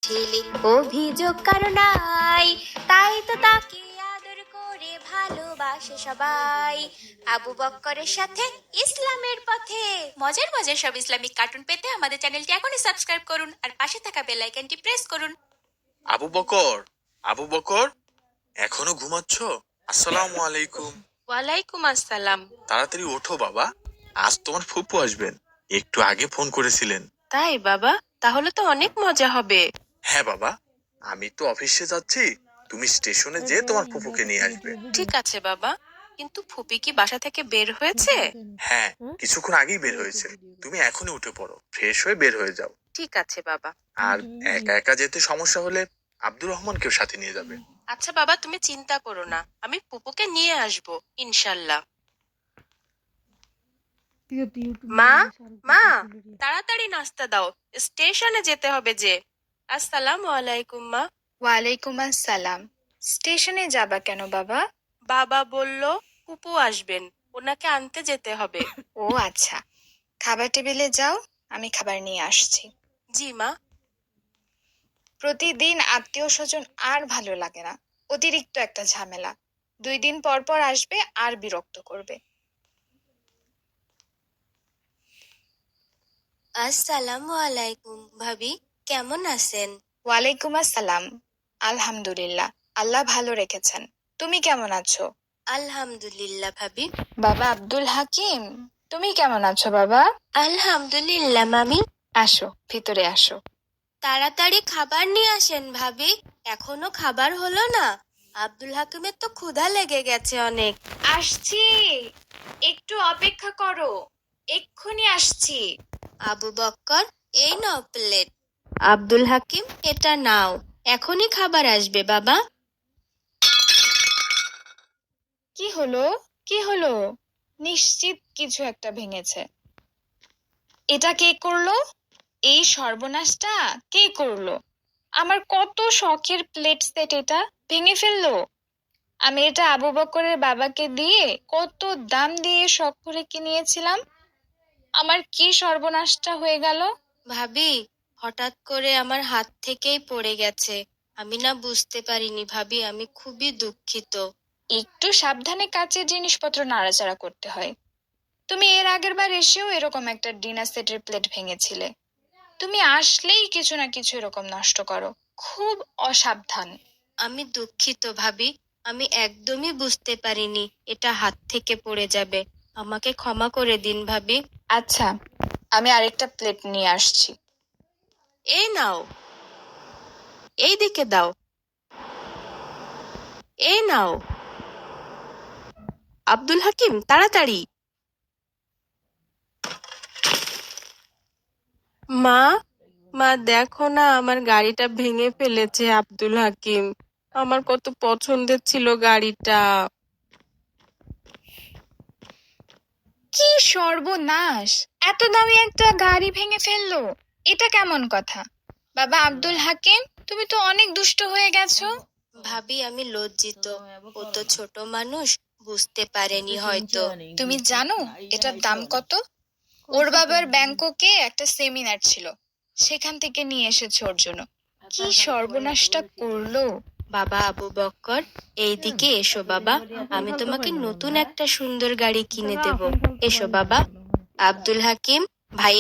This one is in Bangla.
ছেলে অভিযোগ কারো নাই, তাই তো তাকে আদর করে ভালোবাসে সবাই। আবু বক্করের সাথে ইসলামের পথে। মজার মজার সব ইসলামিক কার্টুন পেতে আমাদের চ্যানেলটি এখনই সাবস্ক্রাইব করুন আর পাশে থাকা বেল আইকনটি প্রেস করুন। আবু বকর, আবু বকর, এখনো ঘুমাচ্ছ? আসসালামু আলাইকুম। ওয়ালাইকুম আসসালাম। তাড়াতাড়ি ওঠো বাবা, আজ তোমার ফুপু আসবেন, একটু আগে ফোন করেছিলেন। তাই বাবা, তাহলে তো অনেক মজা হবে। হ্যাঁ বাবা, আমি তো অফিসে যাচ্ছি, তুমি স্টেশনে যেয়ে তোমার ফুপুকে নিয়ে আসবে। ঠিক আছে বাবা, কিন্তু ফুপি কি বাসা থেকে বের হয়েছে? হ্যাঁ, কিছুক্ষণ আগেই বের হয়েছে। তুমি এখনই উঠে পড়ো, ফ্রেশ হয়ে বের হয়ে যাও। ঠিক আছে বাবা। আর একা একা যেতে সমস্যা হলে আব্দুর রহমানকেও সাথে নিয়ে যাবে। আচ্ছা বাবা, তুমি চিন্তা করো না, আমি ফুপুকে নিয়ে আসবো ইনশাল্লাহ। মা, মা, তাড়াতাড়ি নাস্তা দাও, স্টেশনে যেতে হবে যে। আসসালামু আলাইকুম মা। ওয়ালাইকুম আসসালাম। স্টেশনে যাবা কেন বাবা? বাবা বলল ফুপু আসবেন, ওনাকে আনতে যেতে হবে। ও আচ্ছা, খাবার টেবিলে যাও, আমি খাবার নিয়ে আসছি। জি মা। প্রতিদিন আত্মীয় স্বজন আর ভালো লাগে না, অতিরিক্ত একটা ঝামেলা। 2 দিন পর পর আসবে আর বিরক্ত করবে। আসসালামু আলাইকুম ভাবি, কেমন আছেন? ওয়ালাইকুম আসসালাম। আলহামদুলিল্লাহ, আল্লাহ ভালো রেখেছেন। তুমি কেমন আছো? আলহামদুলিল্লাহ ভাবি। বাবা আব্দুল হাকিম, তুমি কেমন আছো বাবা? আলহামদুলিল্লাহ মামি। আসো, ভিতরে আসো। তাড়াতাড়ি খাবার নিয়ে আসেন ভাবি, এখনো খাবার হলো না। আব্দুল হাকিমের তো ক্ষুধা লেগে গেছে অনেক। আসছি, একটু অপেক্ষা করো, এক্ষুনি আসছি। আবু বক্কর, এই নাও প্লেট। আব্দুল হাকিম, এটা নাও, এখনই খাবার আসবে বাবা। কি হলো, কি হলো? নিশ্চিত কিছু একটা ভেঙেছে। এটা কে করলো? এই সর্বনাশটা কে করলো? আমার কত শখের প্লেট সেট এটা ভেঙে ফেললো। আমি এটা আবু বকরের বাবাকে দিয়ে কত দাম দিয়ে শখ করে কিনিয়েছিলাম। আমার কি সর্বনাশটা হয়ে গেল। ভাবি, হঠাৎ করে আমার হাত থেকেই পড়ে গেছে, আমি না বুঝতে পারিনি ভাবি, আমি খুবই দুঃখিত। একটু সাবধানে কাচের জিনিসপত্র নাড়াচাড়া করতে হয়। তুমি এর আগের বার এসেও এরকম একটা ডিনার সেটের প্লেট ভেঙেছিলে। তুমি আসলেই কিছু না কিছু এরকম নষ্ট করো, খুব অসাবধান। আমি দুঃখিত ভাবি, আমি একদমই বুঝতে পারিনি এটা হাত থেকে পড়ে যাবে, আমাকে ক্ষমা করে দিন ভাবি। আচ্ছা, আমি আরেকটা প্লেট নিয়ে আসছি। এই নাও, এই দিকে দাও, এই নাও। আব্দুল হাকিম, তাড়াতাড়ি। মা, মা দেখো না, আমার গাড়িটা ভেঙে ফেলেছে আব্দুল হাকিম। আমার কত পছন্দের ছিল গাড়িটা। কি সর্বনাশ, এত দামি একটা গাড়ি ভেঙে ফেললো, এটা কেমন কথা? বাবা আব্দুল হাকিম, তুমি তো অনেক দুষ্ট হয়ে গেছো। ভাবি, আমি লজ্জিত, ও তো ছোট মানুষ, বুঝতে পারেনি হয়তো। তুমি জানো এটার দাম কত? ওর বাবার ব্যাংককে একটা সেমিনার ছিল, সেখান থেকে নিয়ে এসেছে ওর জন্য। কি সর্বনাশটা করলো। বাবা আবু বক্কর, এইদিকে এসো বাবা, আমি তোমাকে নতুন একটা সুন্দর গাড়ি কিনে দেব। এসো বাবা। আব্দুল হাকিম ভাই